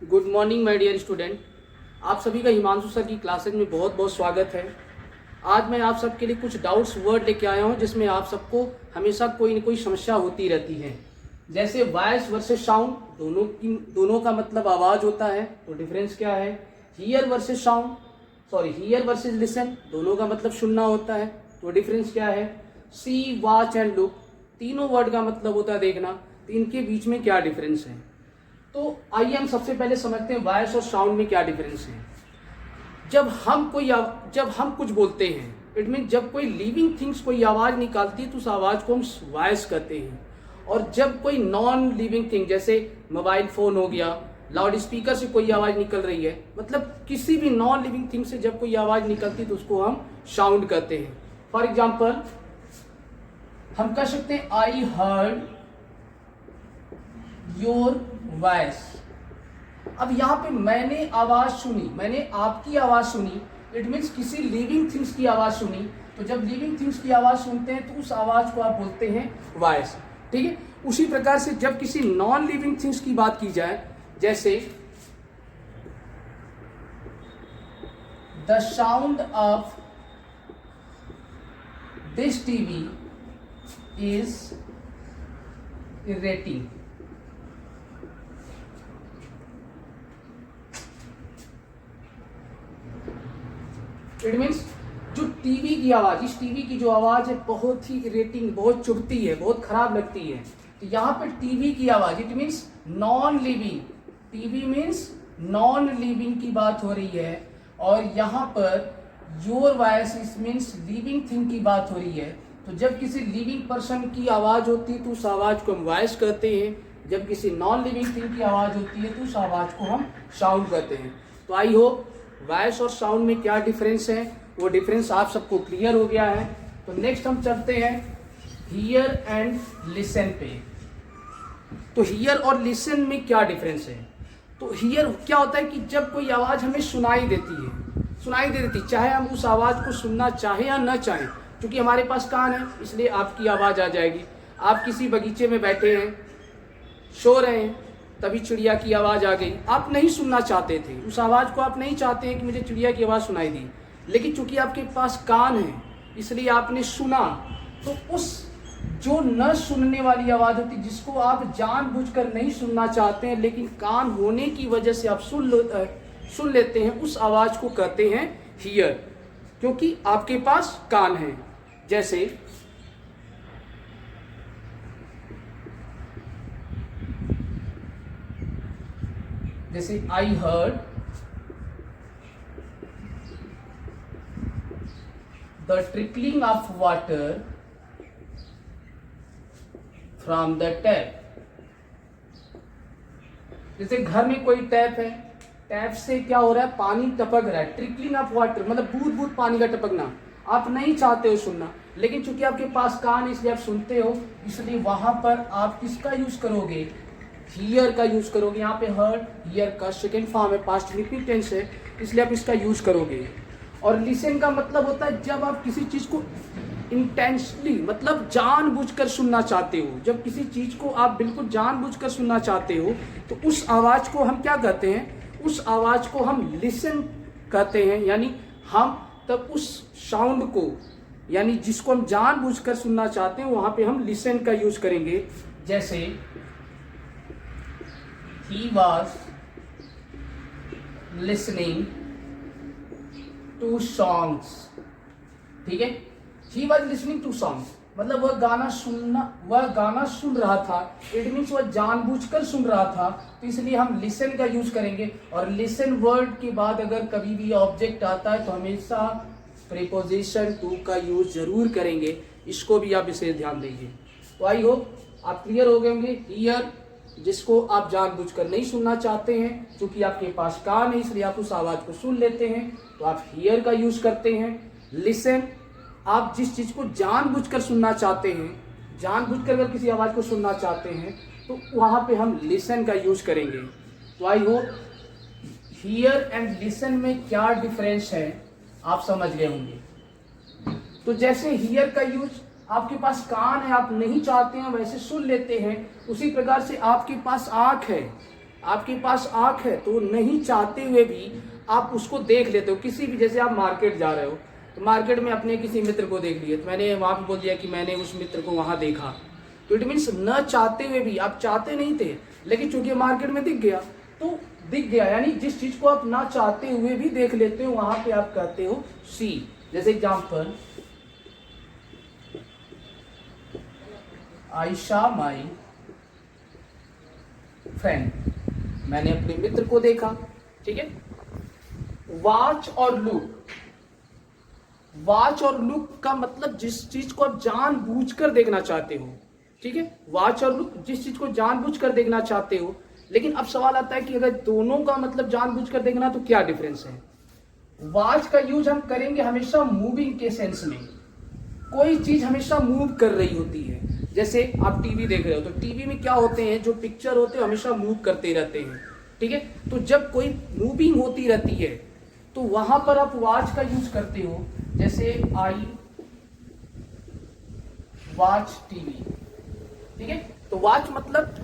Good morning my dear student. आप सभी का हिमांशु सर की क्लासेज में बहुत बहुत स्वागत है। आज मैं आप सबके लिए कुछ डाउट्स वर्ड लेके आया हूँ जिसमें आप सबको हमेशा कोई न कोई समस्या होती रहती है। जैसे वॉइस वर्सेस साउंड, दोनों का मतलब आवाज़ होता है, तो डिफरेंस क्या है। Here versus sound, here versus listen, दोनों का मतलब सुनना होता है, तो डिफरेंस क्या है। सी, वॉच एंड लुक, तीनों वर्ड का मतलब होता है देखना, तो इनके बीच में क्या डिफरेंस है। तो आइए हम सबसे पहले समझते हैं वॉइस और साउंड में क्या डिफरेंस है। जब हम कुछ बोलते हैं, इट मीन जब कोई लिविंग थिंग्स कोई आवाज़ निकालती है तो उस आवाज़ को हम वॉइस कहते हैं। और जब कोई नॉन लिविंग थिंग जैसे मोबाइल फ़ोन हो गया, लाउड स्पीकर से कोई आवाज़ निकल रही है, मतलब किसी भी नॉन लिविंग थिंग से जब कोई आवाज़ निकलती है तो उसको हम साउंड कहते हैं। फॉर एग्जाम्पल हम कह सकते हैं आई हर्ड योर वॉइस। अब यहाँ पे मैंने आवाज सुनी, मैंने आपकी आवाज सुनी, इट मीन्स किसी लिविंग थिंग्स की आवाज सुनी। तो जब लिविंग थिंग्स की आवाज सुनते हैं तो उस आवाज को आप बोलते हैं वॉइस। ठीक है, उसी प्रकार से जब किसी नॉन लिविंग थिंग्स की बात की जाए, जैसे the sound of this TV is irritating. It means जो टीवी की आवाज, इस टीवी की जो आवाज है बहुत ही इरिटेटिंग, बहुत चुभती है, बहुत खराब लगती है। तो यहाँ पर टीवी की आवाज, it means non living, TV means non living की बात हो रही है। और यहाँ पर योर वॉइस इस मीन्स लिविंग थिंग की बात हो रही है। तो जब किसी लिविंग पर्सन की आवाज होती है तो उस आवाज को हम वॉइस कहते हैं, जब किसी नॉन लिविंग थिंग की आवाज होती है तो उस आवाज को हम साउंड कहते हैं। तो आई होप वॉइस और साउंड में क्या डिफरेंस है वो डिफरेंस आप सबको क्लियर हो गया है। तो नेक्स्ट हम चलते हैं हियर एंड लिसन पे। तो हियर और लिसन में क्या डिफरेंस है। तो हियर क्या होता है कि जब कोई आवाज़ हमें सुनाई देती, चाहे हम उस आवाज़ को सुनना चाहे या न चाहें, क्योंकि हमारे पास कान है इसलिए आपकी आवाज़ आ जाएगी। आप किसी बगीचे में बैठे हैं, सो रहे हैं, तभी चिड़िया की आवाज़ आ गई, आप नहीं सुनना चाहते थे, उस आवाज़ को आप नहीं चाहते हैं कि मुझे चिड़िया की आवाज़ सुनाई दी, लेकिन चूंकि आपके पास कान है इसलिए आपने सुना। तो उस जो न सुनने वाली आवाज़ होती, जिसको आप जानबूझकर नहीं सुनना चाहते हैं लेकिन कान होने की वजह से आप सुन लेते हैं, उस आवाज़ को कहते हैं हियर, क्योंकि आपके पास कान है। जैसे I heard the trickling of water from the tap. जैसे घर में कोई टैप है, टैप से क्या हो रहा है, पानी टपक रहा है। ट्रिकलिंग ऑफ वाटर मतलब बूंद बूंद पानी का टपकना, आप नहीं चाहते हो सुनना, लेकिन चूंकि आपके पास कान है इसलिए आप सुनते हो, इसलिए वहां पर आप किसका यूज करोगे, हियर का यूज करोगे। यहाँ पे हर्ड हियर का सेकेंड फॉर्म है, पास्ट इंडेफिनिट टेंस है, इसलिए आप इसका यूज करोगे। और लिसन का मतलब होता है जब आप किसी चीज को इंटेंशनली मतलब जानबूझकर सुनना चाहते हो, जब किसी चीज को आप बिल्कुल जानबूझकर सुनना चाहते हो तो उस आवाज को हम क्या कहते हैं, उस आवाज को हम लिसन कहते हैं। यानी हम तब उस साउंड को, यानी जिसको हम जानबूझकर सुनना चाहते हैं, वहां पे हम लिसन का यूज करेंगे। जैसे he was listening to songs। ठीक है, he was listening to songs मतलब वह गाना सुन रहा था, इट मीन्स वह जानबूझकर सुन रहा था, तो इसलिए हम लिसन का यूज करेंगे। और लिसन वर्ड के बाद अगर कभी भी ऑब्जेक्ट आता है तो हमेशा प्रीपोजिशन टू का यूज जरूर करेंगे, इसको भी आप इसे ध्यान दीजिए। तो आई होप आप क्लियर हो गए होंगे। हियर जिसको आप जानबूझकर नहीं सुनना चाहते हैं, क्योंकि आपके पास कान है इसलिए आप उस आवाज को सुन लेते हैं, तो आप हियर का यूज करते हैं। लिसन आप जिस चीज को जानबूझकर सुनना चाहते हैं, जानबूझकर अगर किसी आवाज को सुनना चाहते हैं तो वहां पे हम लिसन का यूज करेंगे। तो I hope here and listen में क्या डिफरेंस है आप समझ गए होंगे। तो जैसे हियर का यूज आपके पास कान है, आप नहीं चाहते हैं वैसे सुन लेते हैं, उसी प्रकार से आपके पास आंख है, आपके पास आंख है तो नहीं चाहते हुए भी आप उसको देख लेते हो। किसी भी, जैसे आप मार्केट जा रहे हो तो मार्केट में अपने किसी मित्र को देख लिए, तो मैंने वहाँ पे बोल दिया कि मैंने उस मित्र को वहाँ देखा, तो इट मीन्स न चाहते हुए भी, आप चाहते नहीं थे लेकिन चूंकि मार्केट में दिख गया तो दिख गया, यानी जिस चीज को आप ना चाहते हुए भी देख लेते हो वहां पे आप कहते हो सी। जैसे एग्जांपल, आयशा माई फ्रेंड, मैंने अपने मित्र को देखा, ठीक है। वॉच और लुक, वॉच और लुक का मतलब जिस चीज को आप जानबूझकर देखना चाहते हो, ठीक है। वॉच और लुक जिस चीज को जानबूझकर देखना चाहते हो, लेकिन अब सवाल आता है कि अगर दोनों का मतलब जानबूझकर देखना तो क्या डिफरेंस है। वॉच का यूज हम करेंगे हमेशा मूविंग के सेंस में, कोई चीज हमेशा मूव कर रही होती है। जैसे आप टीवी देख रहे हो तो टीवी में क्या होते हैं, जो पिक्चर होते हैं हमेशा मूव करते रहते हैं, ठीक है। तो जब कोई मूविंग होती रहती है तो वहां पर आप वॉच का यूज करते हो। जैसे आई वॉच टीवी, ठीक है। तो वॉच मतलब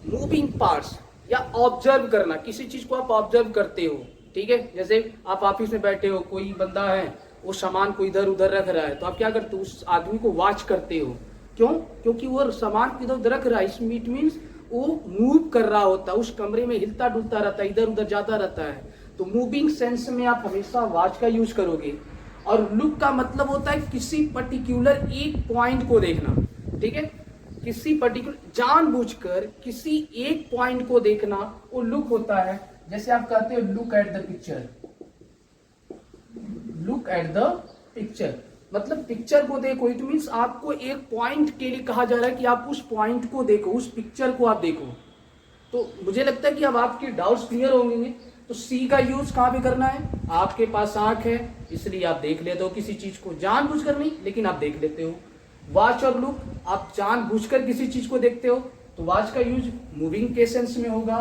मूविंग पार्ट्स या ऑब्जर्व करना, किसी चीज को आप ऑब्जर्व करते हो, ठीक है। जैसे आप ऑफिस में बैठे हो, कोई बंदा है वो सामान को इधर उधर रख रहा है, तो आप क्या करते हो, उस आदमी को वॉच करते हो। क्यों? क्योंकि वो सामान इधर उधर रख रहा है, इसमें इट मीन्स वो मूव कर रहा होता है, उस कमरे में हिलता डुलता रहता है, इधर उधर जाता रहता है। तो मूविंग सेंस में आप हमेशा वॉच का यूज करोगे। और लुक का मतलब होता है किसी पर्टिकुलर एक पॉइंट को देखना, ठीक है। किसी पर्टिकुलर जानबूझकर किसी एक पॉइंट को देखना, वो लुक होता है। जैसे आप कहते हो look at the picture, look at the picture मतलब पिक्चर को देखो, इट मीन्स आपको एक पॉइंट के लिए कहा जा रहा है कि आप उस पॉइंट को देखो, उस पिक्चर को आप देखो। तो मुझे लगता है कि अब आपके डाउट्स क्लियर होंगे। तो सी का यूज कहां पे करना है, आपके पास आंख है इसलिए आप देख लेते हो किसी चीज को, जानबूझकर नहीं लेकिन आप देख लेते हो। वॉच और लुक, आप जानबूझकर किसी चीज को देखते हो तो वॉच का यूज मूविंग के सेंस में होगा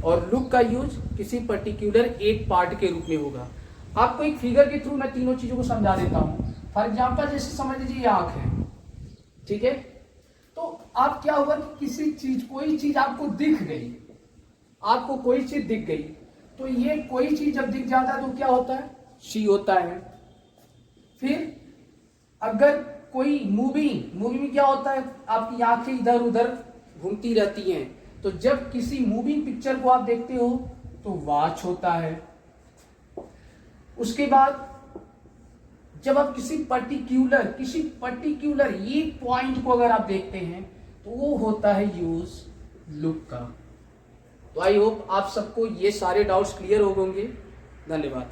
और लुक का यूज किसी पर्टिकुलर एक पार्ट के रूप में होगा। आपको एक फिगर के थ्रू मैं तीनों चीजों को समझा देता हूं। फॉर एग्जाम्पल जैसे समझ लीजिए ये आंख है, ठीक है। तो आप क्या होगा कि किसी चीज, कोई चीज आपको दिख गई, आपको कोई चीज दिख गई, तो ये कोई चीज जब दिख जाता है तो क्या होता है, सी होता है। फिर अगर कोई मूविंग में क्या होता है, आपकी आंखें इधर उधर घूमती रहती हैं, तो जब किसी मूविंग पिक्चर को आप देखते हो तो वॉच होता है। उसके बाद जब आप किसी पर्टिकुलर एक पॉइंट को अगर आप देखते हैं तो वो होता है यूज लुक का। तो आई होप आप सबको ये सारे डाउट्स क्लियर हो होंगे। धन्यवाद।